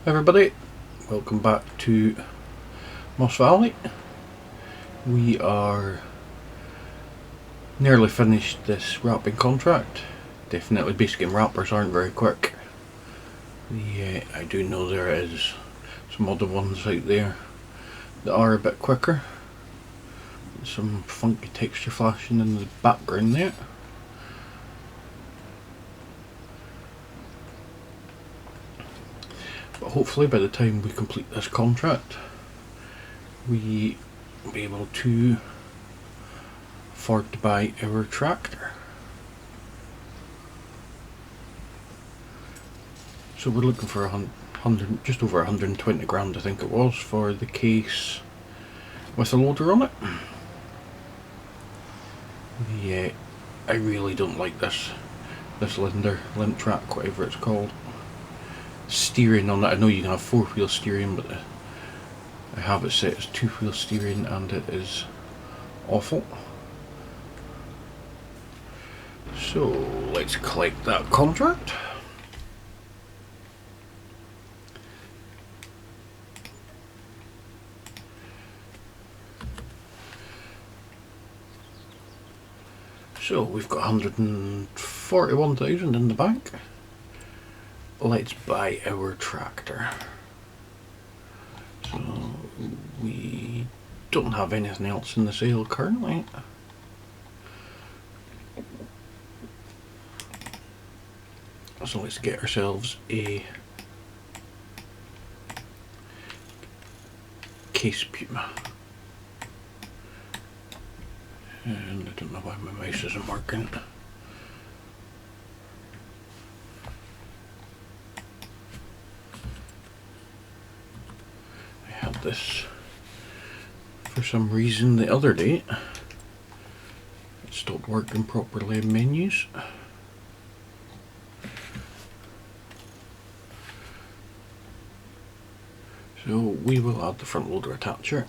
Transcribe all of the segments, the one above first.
Everybody, welcome back to Moss Valley. We are nearly finished this wrapping contract. Definitely basic game wrappers aren't very quick. I do know there is some other ones out there that are a bit quicker. Some funky texture flashing in the background there. But hopefully by the time we complete this contract, we will be able to afford to buy our tractor. So we're looking for just over 120 grand, I think it was, for the case with a loader on it. Yeah, I really don't like this lint track, whatever it's called. Steering on it, I know you can have 4-wheel steering, but I have it set as 2-wheel steering and it is awful. So let's collect that contract. So we've got 141,000 in the bank. Let's buy our tractor. So we don't have anything else in the sale currently. So let's get ourselves a case Puma. And I don't know why my mouse isn't working. I had this for some reason the other day. It stopped working properly in menus. So we will add the front loader attacher.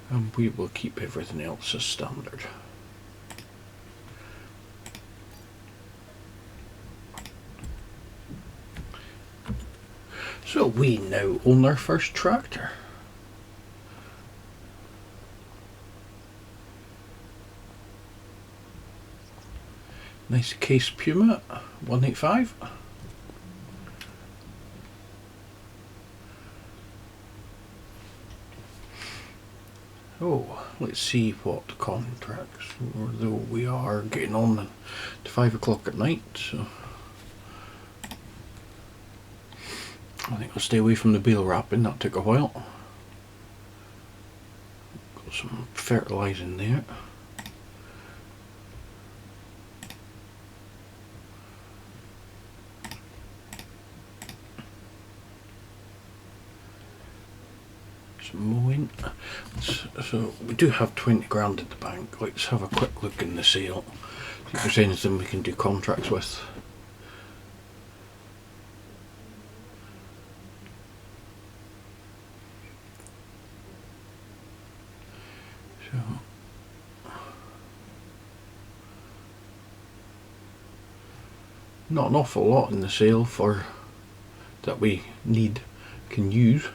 And we will keep everything else as standard. So we now own our first tractor. Nice case Puma, 185. Oh, let's see what contracts, although we are getting on to 5 o'clock at night, so I think I'll stay away from the bale wrapping, that took a while. Got some fertilising there. Mowing. So we do have 20 grand in the bank. Let's have a quick look in the sale, see if there's anything we can do contracts with. So not an awful lot in the sale for that we can use.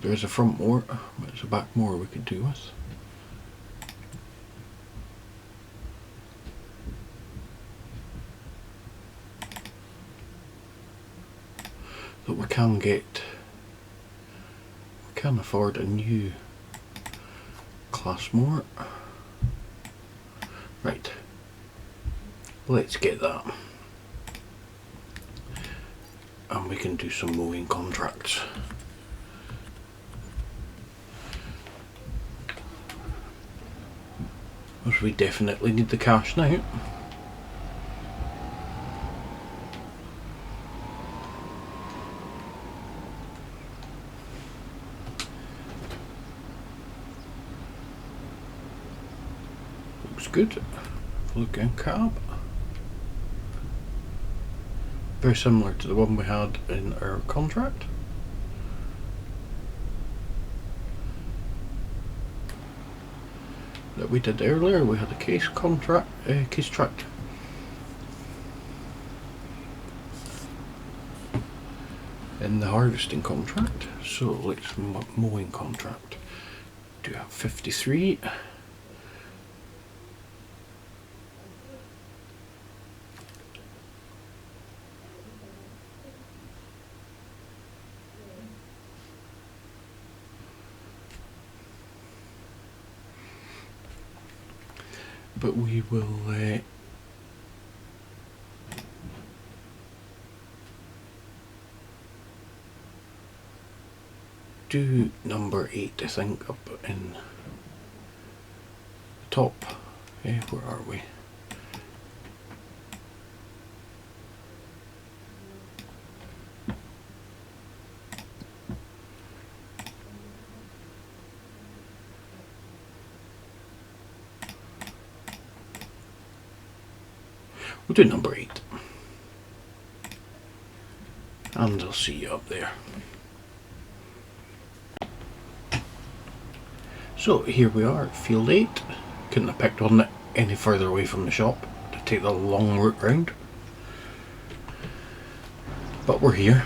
There's a front mower, but it's a back mower we could do with. But we can afford a new class mower. Right, let's get that. And we can do some mowing contracts. Because we definitely need the cash now. Looks good. Looking cab. Very similar to the one we had in our contract. that we did earlier. We had a case track. In the harvesting contract. So let's mowing contract. Do have 53. But we will do number 8, I think, up in the top. Where are we? We'll do number 8. And I'll see you up there. So here we are, field 8. Couldn't have picked on it any further away from the shop to take the long route round. But we're here.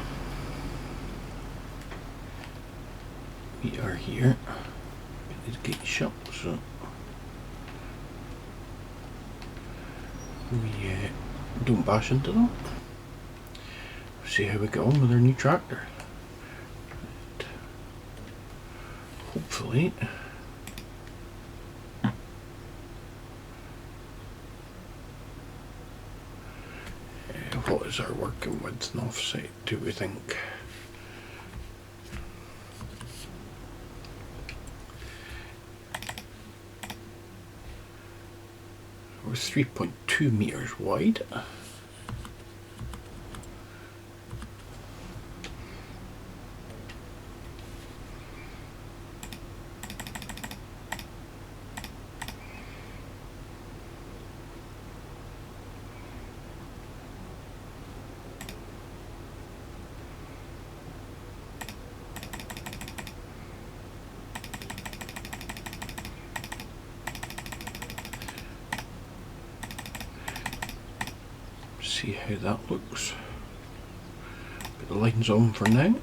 We are here. Get the gate shut, so we don't bash into them. See how we get on with our new tractor. And hopefully what is our working width and offset, do we think? We're 3.2 meters wide. See how that looks. Put the lines on for now.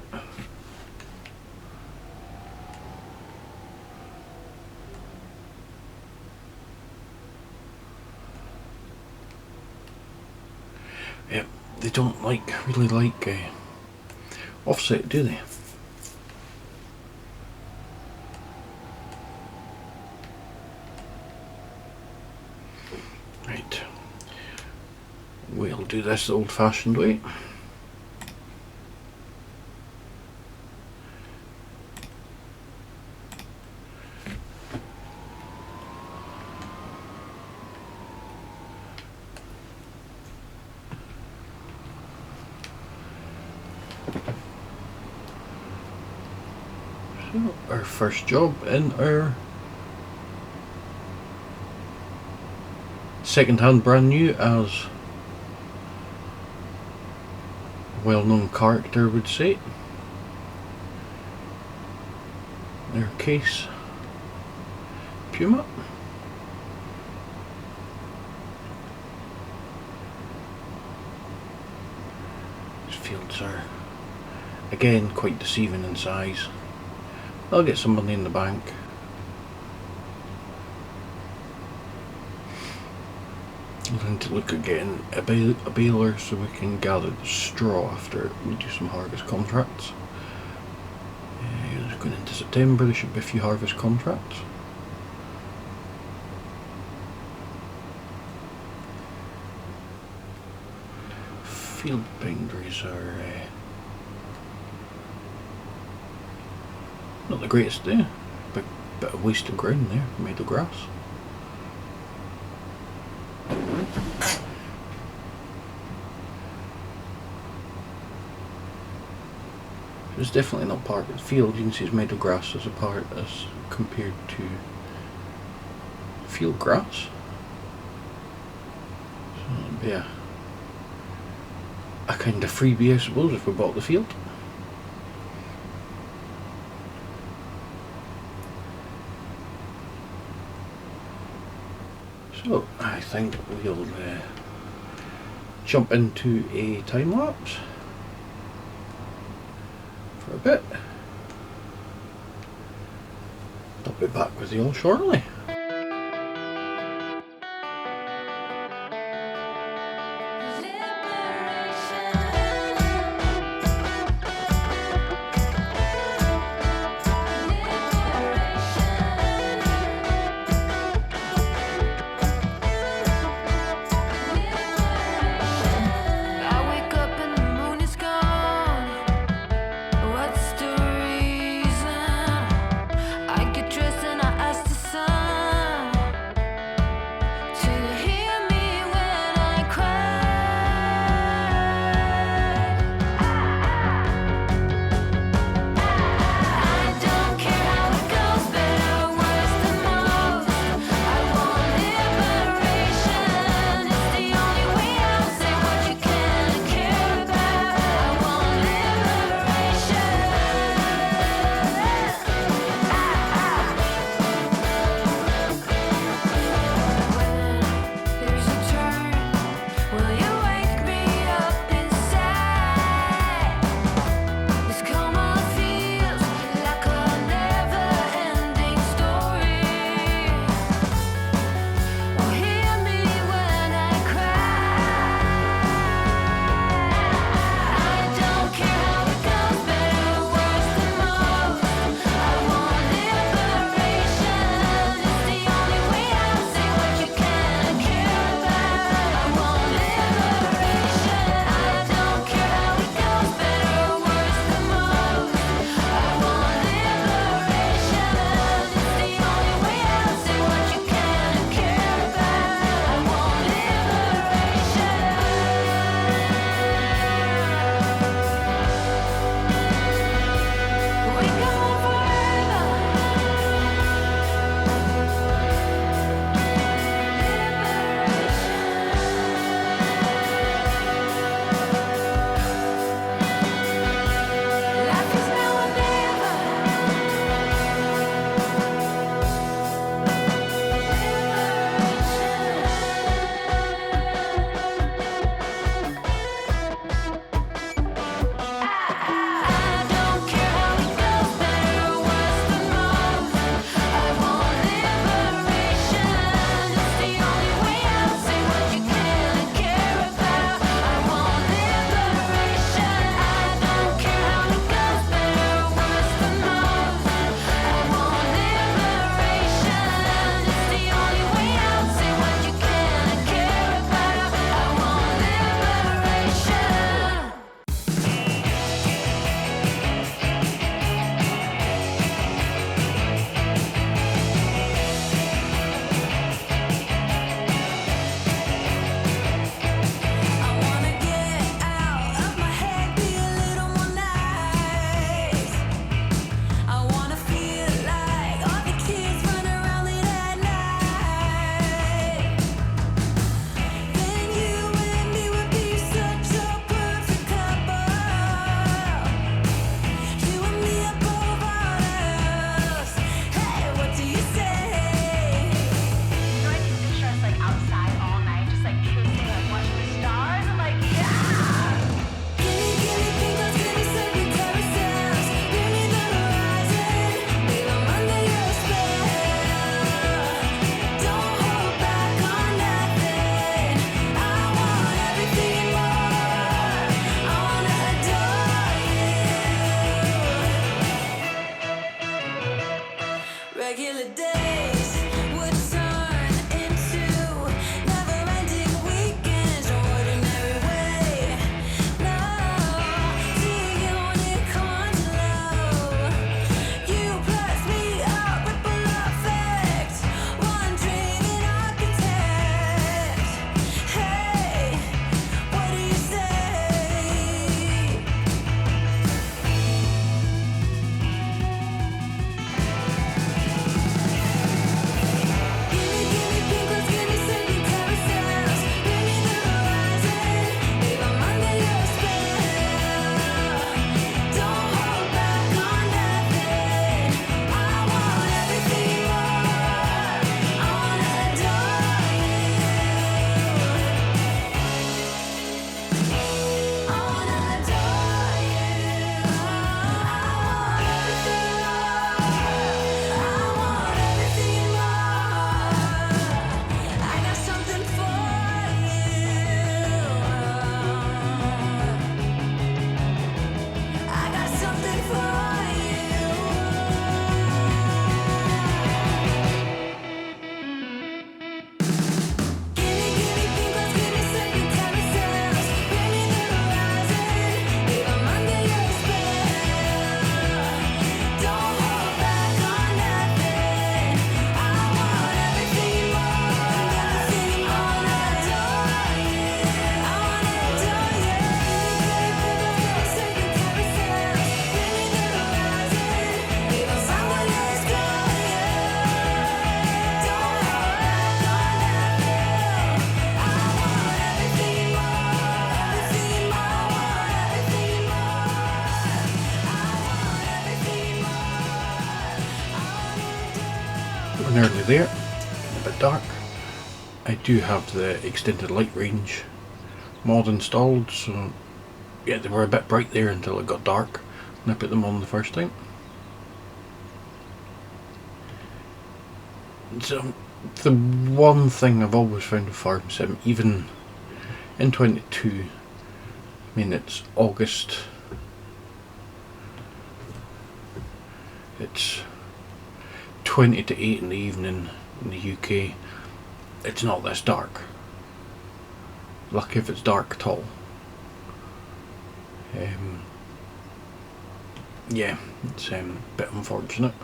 Yep, they don't really like offset, do they? Right. We'll do this the old-fashioned way. So, our first job in our second-hand brand new, as well-known character would say. Their case Puma. These fields are again quite deceiving in size. I'll get some money in the bank. I'm going to look at getting a baler so we can gather the straw after we do some harvest contracts. Going into September, there should be a few harvest contracts. Field boundaries are not the greatest there. Bit of wasted ground there, made of grass. It's definitely not part of the field. You can see it's made of grass as compared to field grass. So it'd be a kind of freebie, I suppose, if we bought the field. So I think we'll jump into a time lapse for a bit. I'll be back with you all shortly. nearly there, a bit dark. I do have the extended light range mod installed, so yeah, they were a bit bright there until it got dark when I put them on the first time. So the one thing I've always found with Farm Sim, even in 22, I mean it's August, it's 20 to 8 in the evening in the UK, it's not this dark. Lucky if it's dark at all. Yeah, it's a bit unfortunate.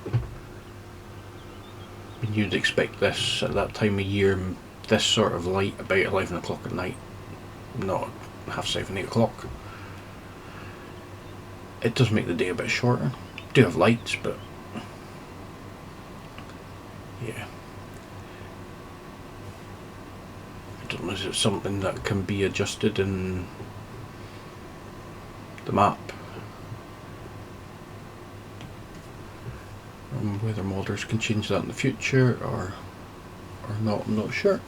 I mean, you'd expect this at that time of year, this sort of light about 11 o'clock at night, not 7:30, 8 o'clock. It does make the day a bit shorter. Do have lights, but yeah. I don't know, is it something that can be adjusted in the map? Whether modders can change that in the future or not, I'm not sure.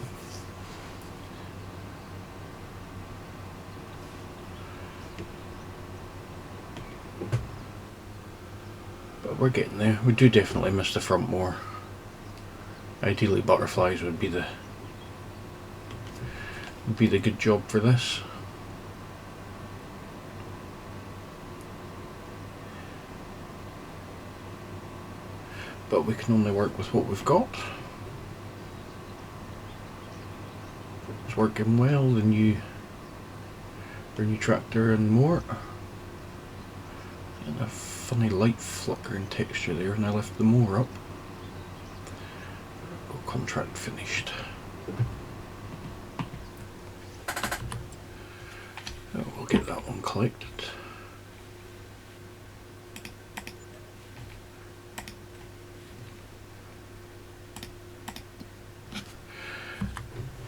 But we're getting there. We do definitely miss the front more. Ideally butterflies would be the good job for this. But we can only work with what we've got. It's working well, the new tractor and more. And a funny light flickering texture there, and I left the mower up. Oh, contract finished. Oh, we'll get that one collected.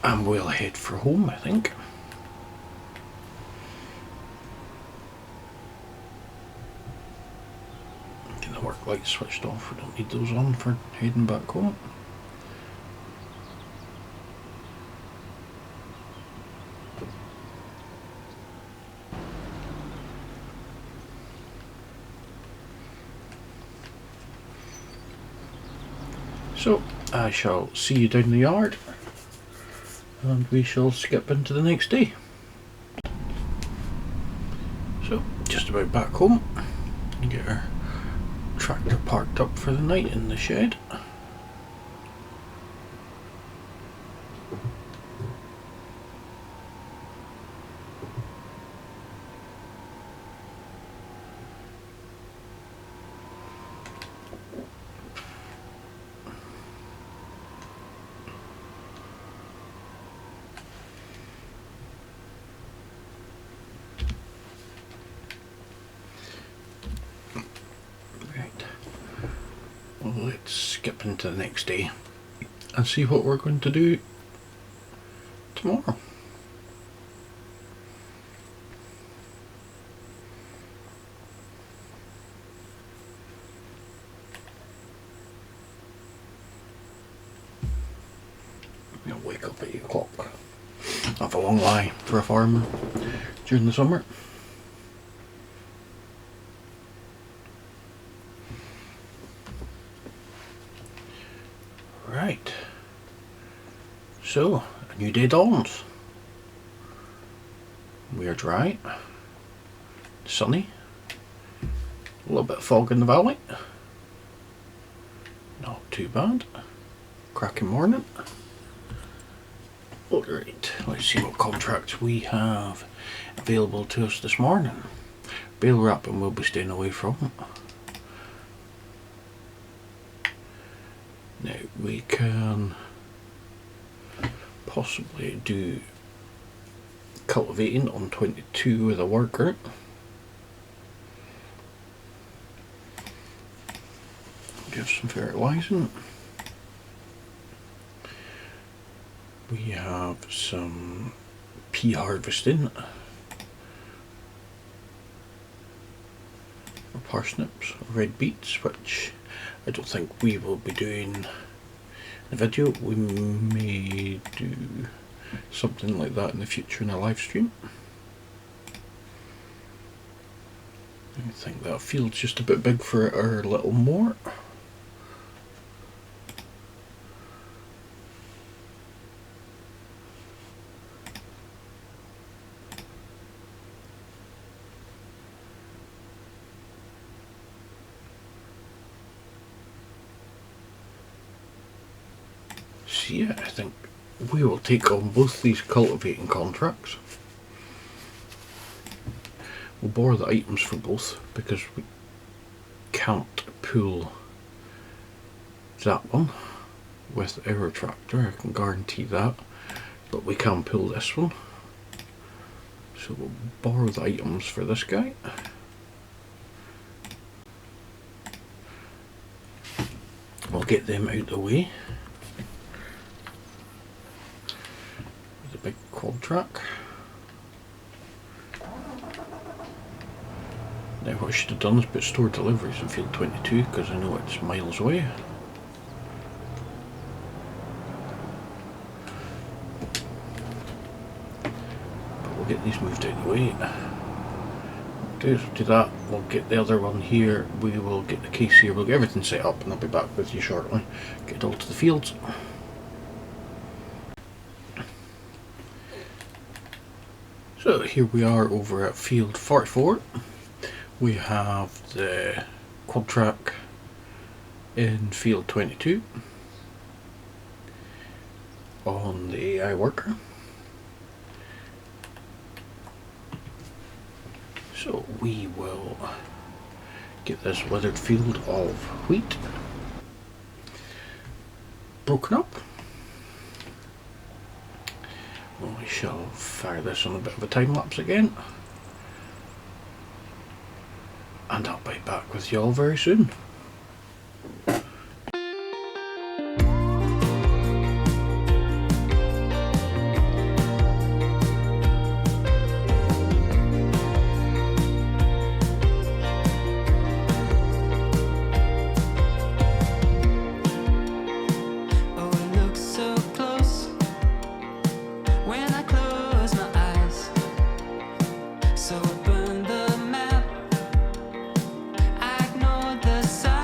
And we'll head for home, I think. Get the work lights switched off, we don't need those on for heading back home. So, I shall see you down the yard, and we shall skip into the next day. So, just about back home, get our tractor parked up for the night in the shed. Let's skip into the next day and see what we're going to do tomorrow. I'll wake up at 8 o'clock. That's a long lie for a farmer during the summer. Right, so a new day dawns. We are dry, sunny, a little bit of fog in the valley, not too bad, cracking morning. Alright, let's see what contracts we have available to us this morning. Bale wrapping we'll be staying away from. Now we can possibly do cultivating on 22 with a worker. Give some fertilising. We have some pea harvesting for parsnips, red beets, which I don't think we will be doing the video. We may do something like that in the future in a live stream. I think that field's just a bit big for our little moor. So yeah, I think we will take on both these cultivating contracts. We'll borrow the items for both because we can't pull that one with our tractor, I can guarantee that, but we can pull this one. So we'll borrow the items for this guy. We'll get them out of the way. The big quad track. Now what I should have done is put store deliveries in field 22 because I know it's miles away. But we'll get these moved out of the way. Do that, we'll get the other one here, we will get the case here, we'll get everything set up and I'll be back with you shortly. Get it all to the fields. So here we are over at field 44. We have the quad track in field 22 on the AI worker. So we will get this withered field of wheat broken up. We shall fire this on a bit of a time lapse again, and I'll be back with you all very soon. So I burn the map, I ignore the sign.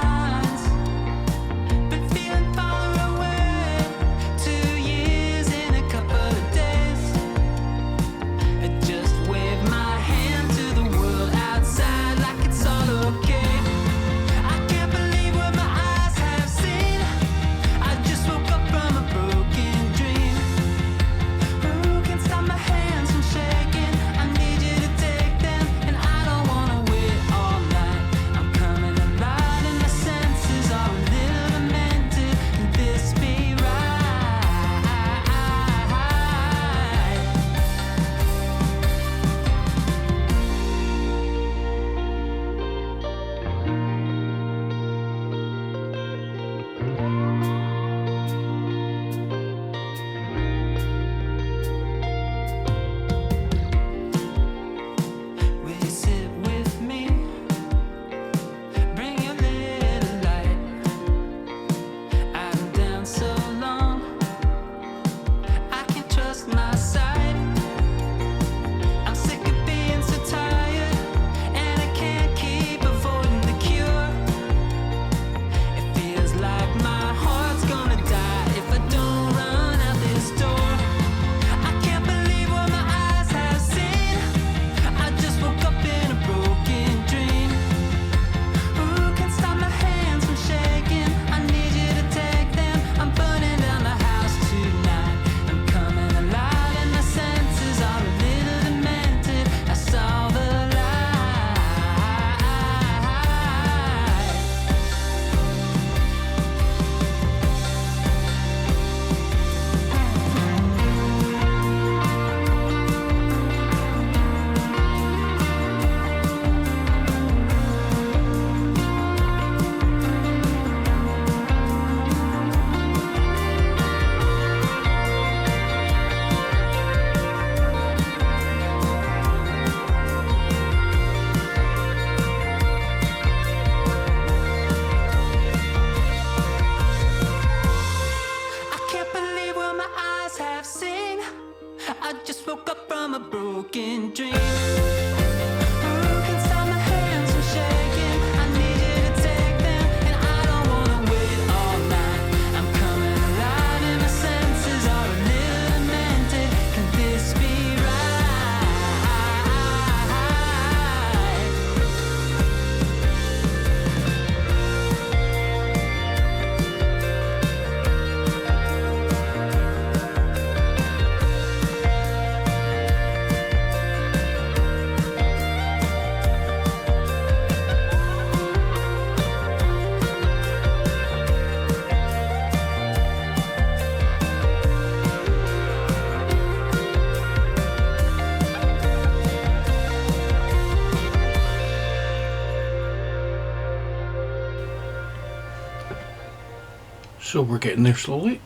So we're getting there slowly.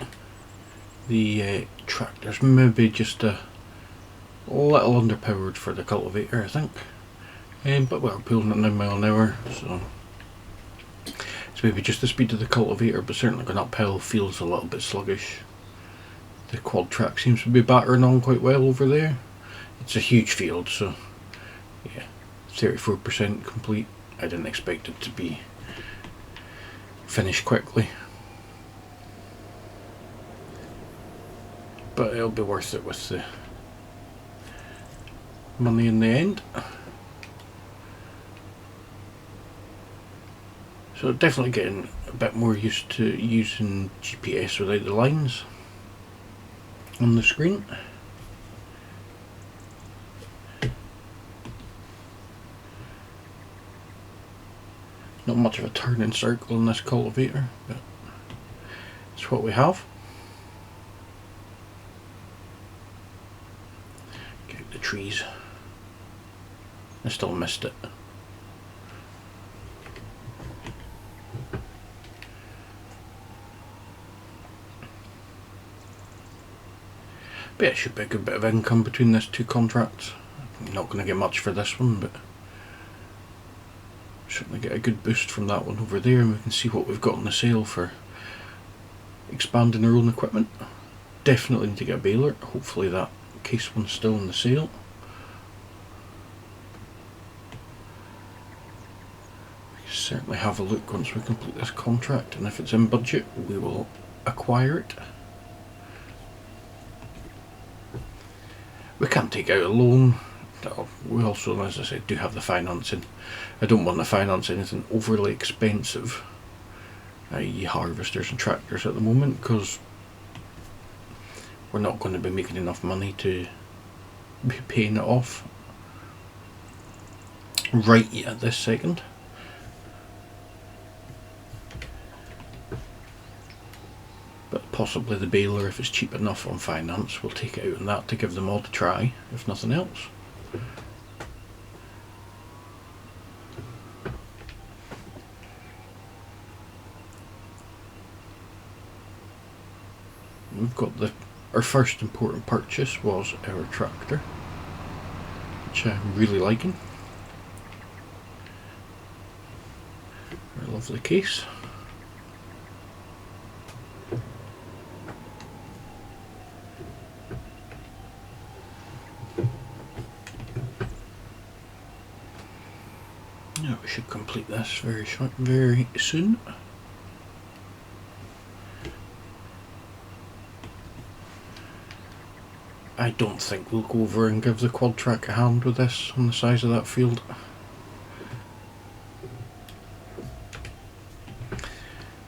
The tractor's maybe just a little underpowered for the cultivator, I think. But we're pulling at 9 miles an hour, so it's maybe just the speed of the cultivator, but certainly going uphill feels a little bit sluggish. The quad track seems to be battering on quite well over there. It's a huge field, so yeah, 34% complete. I didn't expect it to be finished quickly, but it'll be worth it with the money in the end. So definitely getting a bit more used to using GPS without the lines on the screen. Not much of a turning circle in this cultivator, but it's what we have. Get out the trees. I still missed it. But it should be a good bit of income between these two contracts. I'm not going to get much for this one, but certainly get a good boost from that one over there, and we can see what we've got on the sale for expanding our own equipment. Definitely need to get a baler. Hopefully that case one's still on the sale. We can certainly have a look once we complete this contract, and if it's in budget we will acquire it. We can't take out a loan. We also, as I said, do have the financing. I don't want to finance anything overly expensive, i.e. harvesters and tractors at the moment, because we're not going to be making enough money to be paying it off right at this second. But possibly the baler, if it's cheap enough on finance, we'll take it out on that to give the mod a try, if nothing else. We've got our first important purchase was our tractor, which I'm really liking. Our lovely case. Now we should complete this very soon. I don't think we'll go over and give the quad track a hand with this on the size of that field.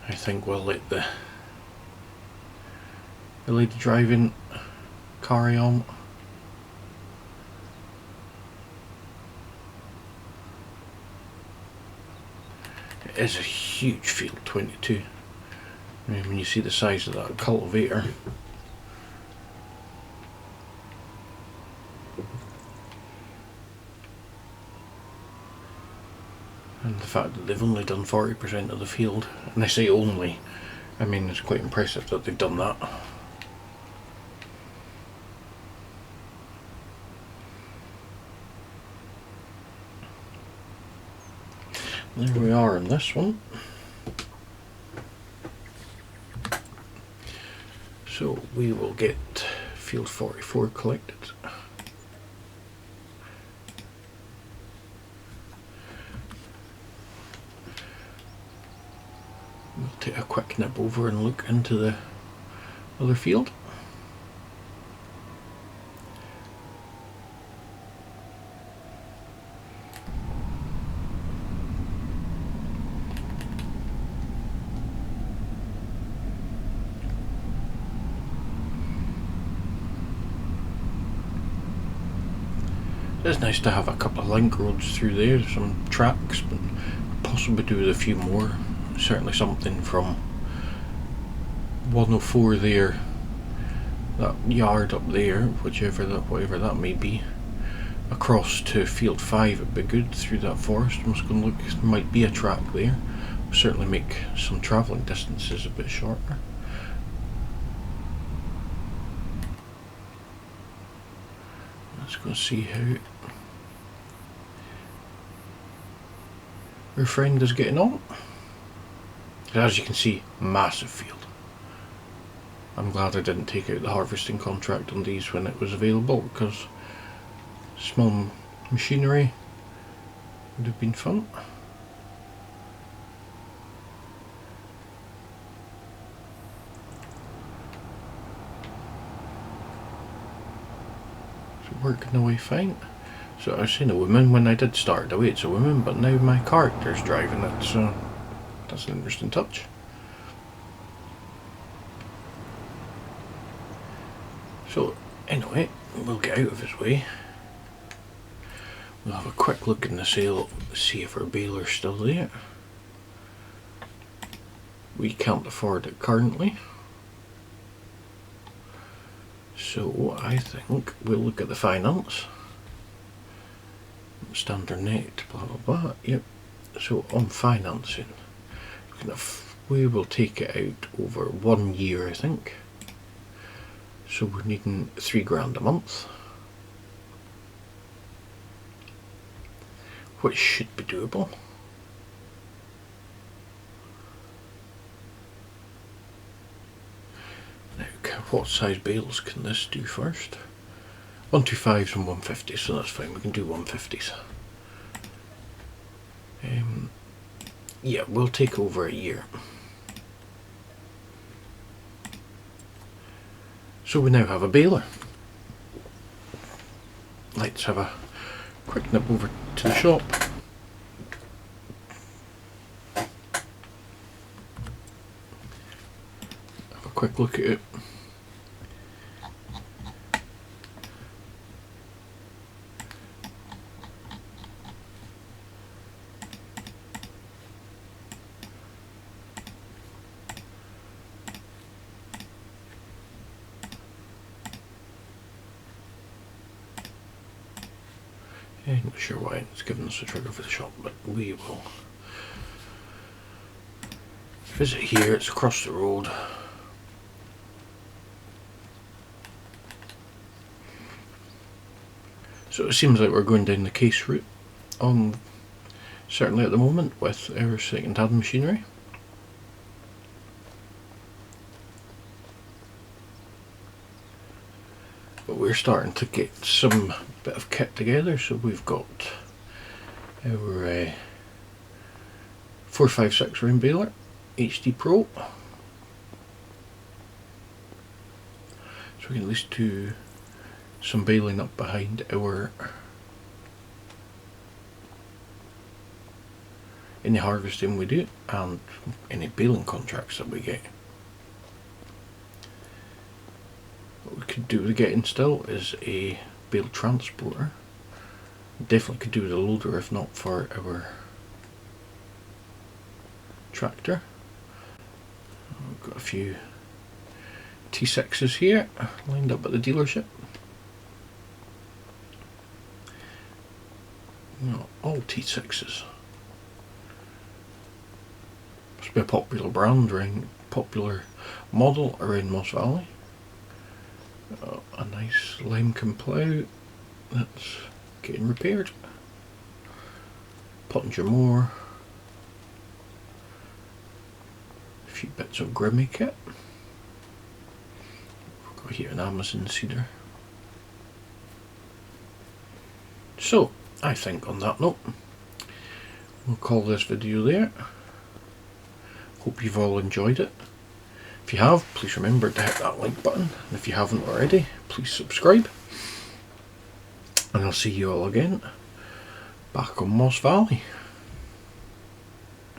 I think we'll let the lady driving carry on. It is a huge field, 22. I mean, when you see the size of that cultivator. And the fact that they've only done 40% of the field, and I say only, I mean it's quite impressive that they've done that. There we are on this one. So we will get field 44 collected. We'll take a quick nip over and look into the other field. It's nice to have a couple of link roads through there, some tracks, but possibly do with a few more. Certainly something from 104 there, that yard up there, whatever that may be, across to field 5 would be good through that forest. I'm just going to look, there might be a track there, certainly make some travelling distances a bit shorter. Let's go see how our friend is getting on. As you can see, massive field. I'm glad I didn't take out the harvesting contract on these when it was available, because small machinery would have been fun. So working away fine. So I was saying a woman when I did start away, it's a woman, but now my character's driving it, so that's an interesting touch. So anyway, we'll get out of his way. We'll have a quick look in the sail, see if our baler's still there. We can't afford it currently, so I think we'll look at the finance. Standard net, blah blah blah. Yep. So on financing, we will take it out over 1 year, I think. So we're needing £3 a month, which should be doable. Now, what size bales can this do first? 125s and 150s, so that's fine. We can do 150s. Yeah, we'll take over a year. So we now have a baler. Let's have a quick nip over to the shop. Have a quick look at it. I'm not sure why it's given us a trigger for the shop, but we will visit here. It's across the road. So it seems like we're going down the case route, certainly at the moment, with our second-hand machinery. But we're starting to get some bit of kit together, so we've got our 456 round baler, HD Pro. So we can at least do some baling up behind any harvesting we do and any baling contracts that we get. What we could do with getting still is a bale transporter. Definitely could do with a loader if not for our tractor. We've got a few T6s here lined up at the dealership. No, all T6s. Must be a popular brand around, popular model around Moss Valley. A nice Limecombe plough that's getting repaired. Pottinger mower. A few bits of Grimmy kit. We've got here an Amazon seeder. So, I think on that note, we'll call this video there. Hope you've all enjoyed it. If you have, please remember to hit that like button, and if you haven't already, please subscribe. And I'll see you all again back on Moss Valley.